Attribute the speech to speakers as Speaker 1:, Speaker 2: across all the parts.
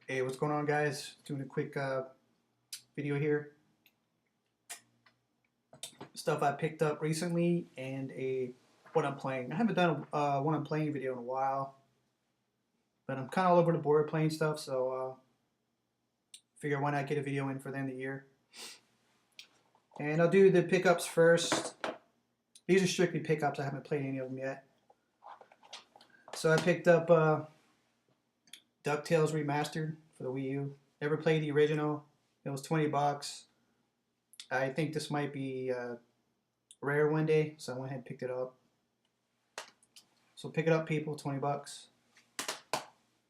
Speaker 1: Hey, what's going on, guys? Doing a quick video here. Stuff I picked up recently and a what I'm playing. I haven't done a what I'm playing video in a while, but I'm kind of all over the board playing stuff, so figure why not get a video in for the end of the year. And I'll do the pickups first. These are strictly pickups. I haven't played any of them yet. So I picked up DuckTales Remastered for the Wii U. Never played the original. It was 20 bucks. I think this might be rare one day, so I went ahead and picked it up. So pick it up, people, 20 bucks.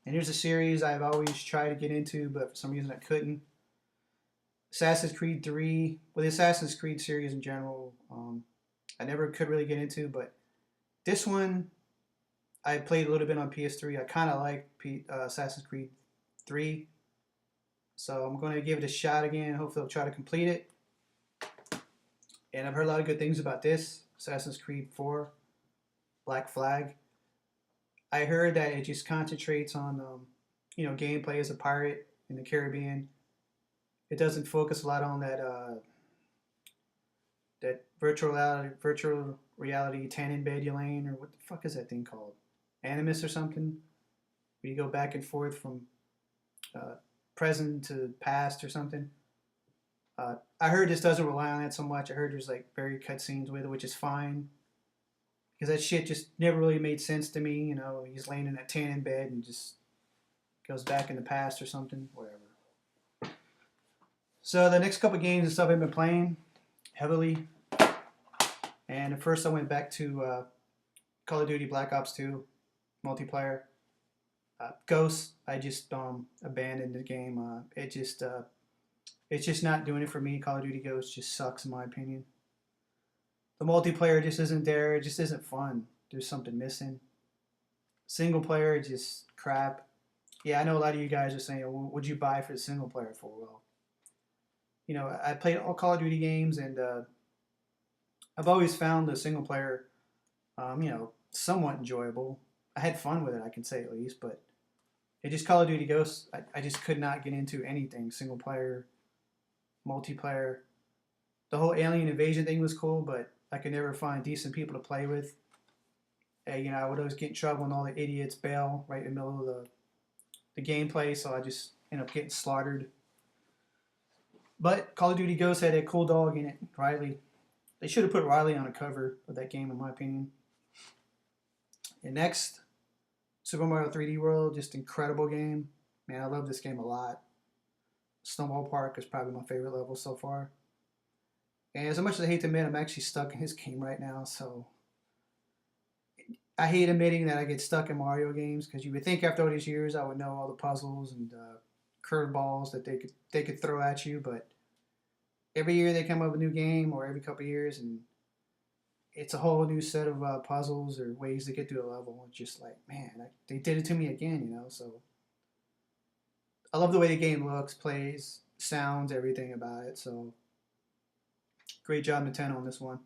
Speaker 1: And here's a series I've always tried to get into, but for some reason I couldn't. Assassin's Creed 3, well, the Assassin's Creed series in general, I never could really get into, but this one I played a little bit on PS3. I kind of like Assassin's Creed 3, so I'm going to give it a shot again. Hopefully I'll try to complete it. And I've heard a lot of good things about this, Assassin's Creed 4, Black Flag. I heard that it just concentrates on, gameplay as a pirate in the Caribbean. It doesn't focus a lot on that virtual reality tan bed you lane, or what the fuck is that thing called? Animus or something? Where you go back and forth from present to past or something. I heard this doesn't rely on that so much. I heard there's like very cutscenes with it, which is fine. Because that shit just never really made sense to me. You know, he's laying in that tan bed and just goes back in the past or something, whatever. So the next couple games and stuff I've been playing heavily. And at first I went back to Call of Duty Black Ops 2 multiplayer. Ghost, I just abandoned the game. It's just not doing it for me. Call of Duty Ghost just sucks in my opinion. The multiplayer just isn't there. It just isn't fun. There's something missing. Single player, just crap. Yeah, I know a lot of you guys are saying, well, what'd you buy for the single player for? Well, I played all Call of Duty games, and I've always found the single player, somewhat enjoyable. I had fun with it, I can say at least, but it just Call of Duty Ghosts, I just could not get into anything. Single player, multiplayer. The whole alien invasion thing was cool, but I could never find decent people to play with. I would always get in trouble when all the idiots bail right in the middle of the gameplay, so I just end up getting slaughtered. But Call of Duty Ghosts had a cool dog in it, Riley. They should have put Riley on a cover of that game, in my opinion. And next, Super Mario 3D World, just incredible game. Man, I love this game a lot. Snowball Park is probably my favorite level so far. And as much as I hate to admit, I'm actually stuck in this game right now, so I hate admitting that I get stuck in Mario games, because you would think after all these years I would know all the puzzles and curveballs that they could throw at you, but every year they come up with a new game, or every couple of years, and it's a whole new set of puzzles or ways to get through a level. It's just like, man, they did it to me again, So I love the way the game looks, plays, sounds, everything about it. So great job, Nintendo, on this one.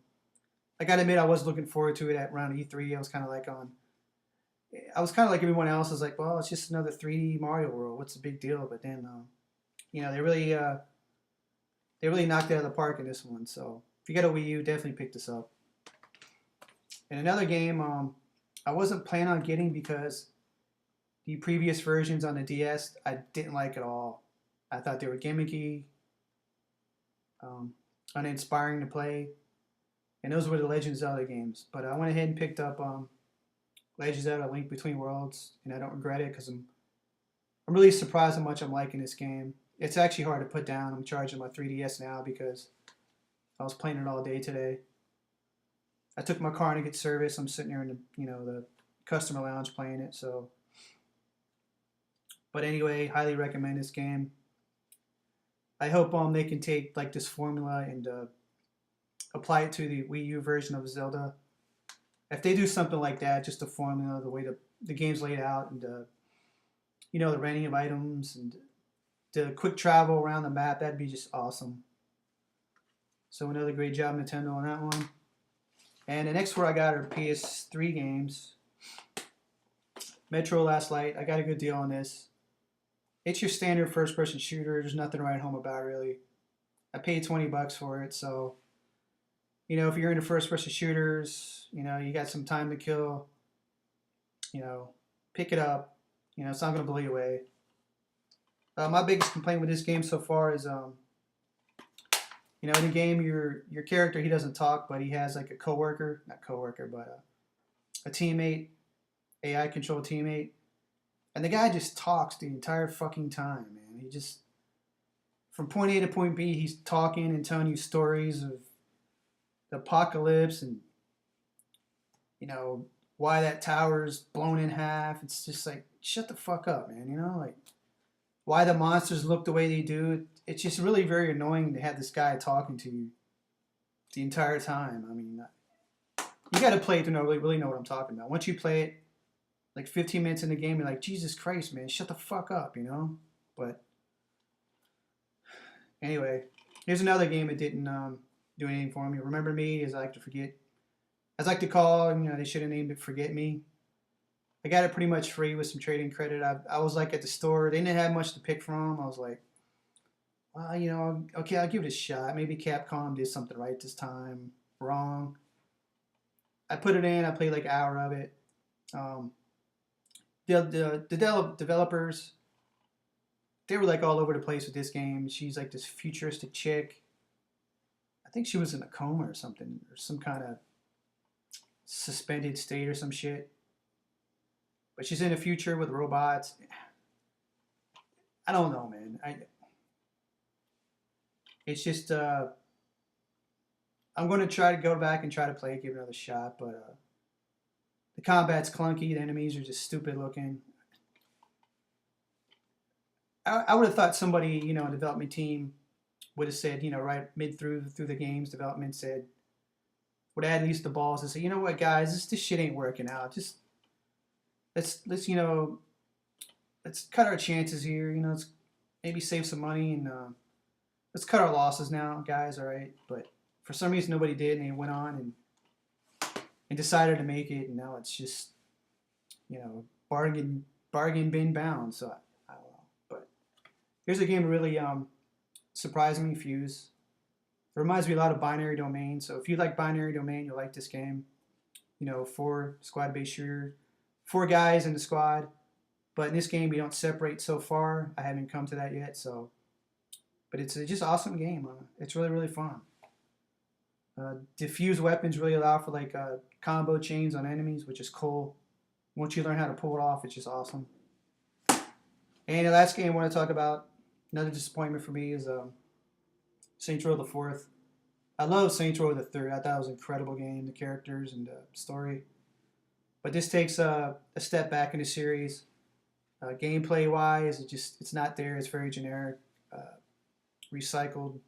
Speaker 1: I gotta admit, I was looking forward to it at around E3. I was kind of like everyone else. I was like, well, it's just another 3D Mario World. What's the big deal? But then, they really knocked it out of the park in this one. So if you got a Wii U, definitely pick this up. And another game I wasn't planning on getting, because the previous versions on the DS I didn't like at all. I thought they were gimmicky, uninspiring to play, and those were the Legend of Zelda games. But I went ahead and picked up Legend of Zelda: Link Between Worlds, and I don't regret it, because I'm really surprised how much I'm liking this game. It's actually hard to put down. I'm charging my 3DS now because I was playing it all day today. I took my car to get service. I'm sitting here in the customer lounge playing it. So, but anyway, highly recommend this game. I hope they can take like this formula and apply it to the Wii U version of Zelda. If they do something like that, just the formula, the way the game's laid out, and the renting of items and the quick travel around the map, that'd be just awesome. So another great job, Nintendo, on that one. And the next four I got are PS3 games. Metro Last Light, I got a good deal on this. It's your standard first-person shooter. There's nothing to write home about, really. I paid $20 for it, so if you're into first-person shooters, you got some time to kill, you know, pick it up. It's not gonna blow you away. My biggest complaint with this game so far is, in the game, your character, he doesn't talk, but he has like a coworker, not coworker, but a teammate, AI controlled teammate, and the guy just talks the entire fucking time, man. He just from point A to point B, he's talking and telling you stories of the apocalypse and why that tower's blown in half. It's just like, shut the fuck up, man. Like why the monsters look the way they do. It's just really very annoying to have this guy talking to you the entire time. I mean, you got to play it to really know what I'm talking about. Once you play it, like 15 minutes in the game, you're like, Jesus Christ, man, shut the fuck up, But anyway, here's another game that didn't do anything for me. Remember Me, as I like to forget. As I like to call, they should have named it Forget Me. I got it pretty much free with some trading credit. I was like at the store. They didn't have much to pick from. I was like, well, okay, I'll give it a shot. Maybe Capcom did something right this time. Wrong. I put it in. I played like an hour of it. The developers, they were like all over the place with this game. She's like this futuristic chick. I think she was in a coma or something, or some kind of suspended state or some shit. But she's in the future with robots. I don't know, man. It's just I'm going to try to go back and try to play it, give it another shot, but the combat's clunky. The enemies are just stupid looking. I would have thought somebody, a development team would have said, right mid through the game's development would add at least the balls and say, you know what, guys, this shit ain't working out. Just let's cut our chances here. Let's maybe save some money and let's cut our losses now, guys. All right, but for some reason nobody did, and they went on and decided to make it, and now it's just bargain bin bound. So I don't know, but here's a game that really surprised me, Fuse. It reminds me a lot of Binary Domain. So if you like Binary Domain, you'll like this game. 4 squad-based shooter, 4 guys in the squad. But in this game, you don't separate so far. I haven't come to that yet. But it's just an awesome game. It's really, really fun. Diffuse weapons really allow for like combo chains on enemies, which is cool. Once you learn how to pull it off, it's just awesome. And the last game I want to talk about, another disappointment for me, is Saints Row the 4th. I love Saints Row the 3rd. I thought it was an incredible game, the characters and the story. But this takes a step back in the series. Gameplay-wise, it's not there. It's very generic, recycled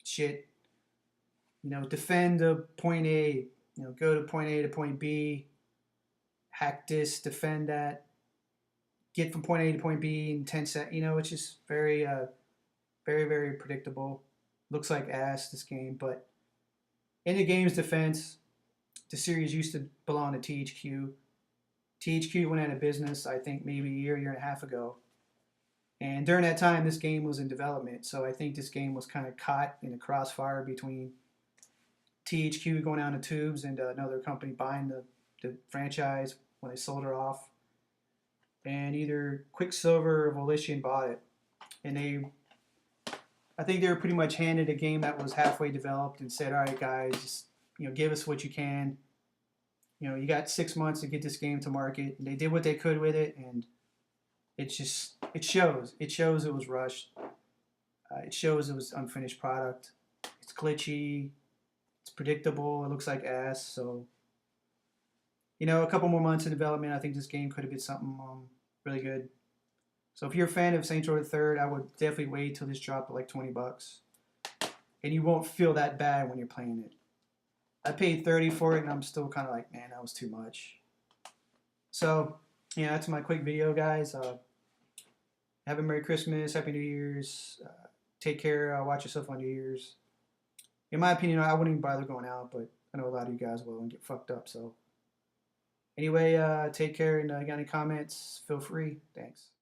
Speaker 1: shit. Defend to point A. Go to point A to point B. Hack this, defend that. Get from point A to point B in 10 seconds. It's just very, very, very predictable. Looks like ass, this game. But in the game's defense, the series used to belong to THQ. THQ went out of business, I think, maybe a year and a half ago. And during that time, this game was in development. So I think this game was kind of caught in a crossfire between THQ going down the tubes and another company buying the franchise when they sold her off. And either Quicksilver or Volition bought it. And I think they were pretty much handed a game that was halfway developed and said, all right, guys, just, give us what you can. You got 6 months to get this game to market. And they did what they could with it, and it shows. It shows it was rushed. It shows it was unfinished product. It's glitchy. It's predictable. It looks like ass. So, a couple more months of development, I think this game could have been something really good. So if you're a fan of Saints Row the 3rd, I would definitely wait till this dropped at like $20. And you won't feel that bad when you're playing it. I paid $30 for it, and I'm still kind of like, man, that was too much. So, that's my quick video, guys. Have a Merry Christmas, Happy New Year's. Take care. Watch yourself on New Year's. In my opinion, I wouldn't even bother going out, but I know a lot of you guys will and get fucked up. So, anyway, take care, and got any comments, feel free. Thanks.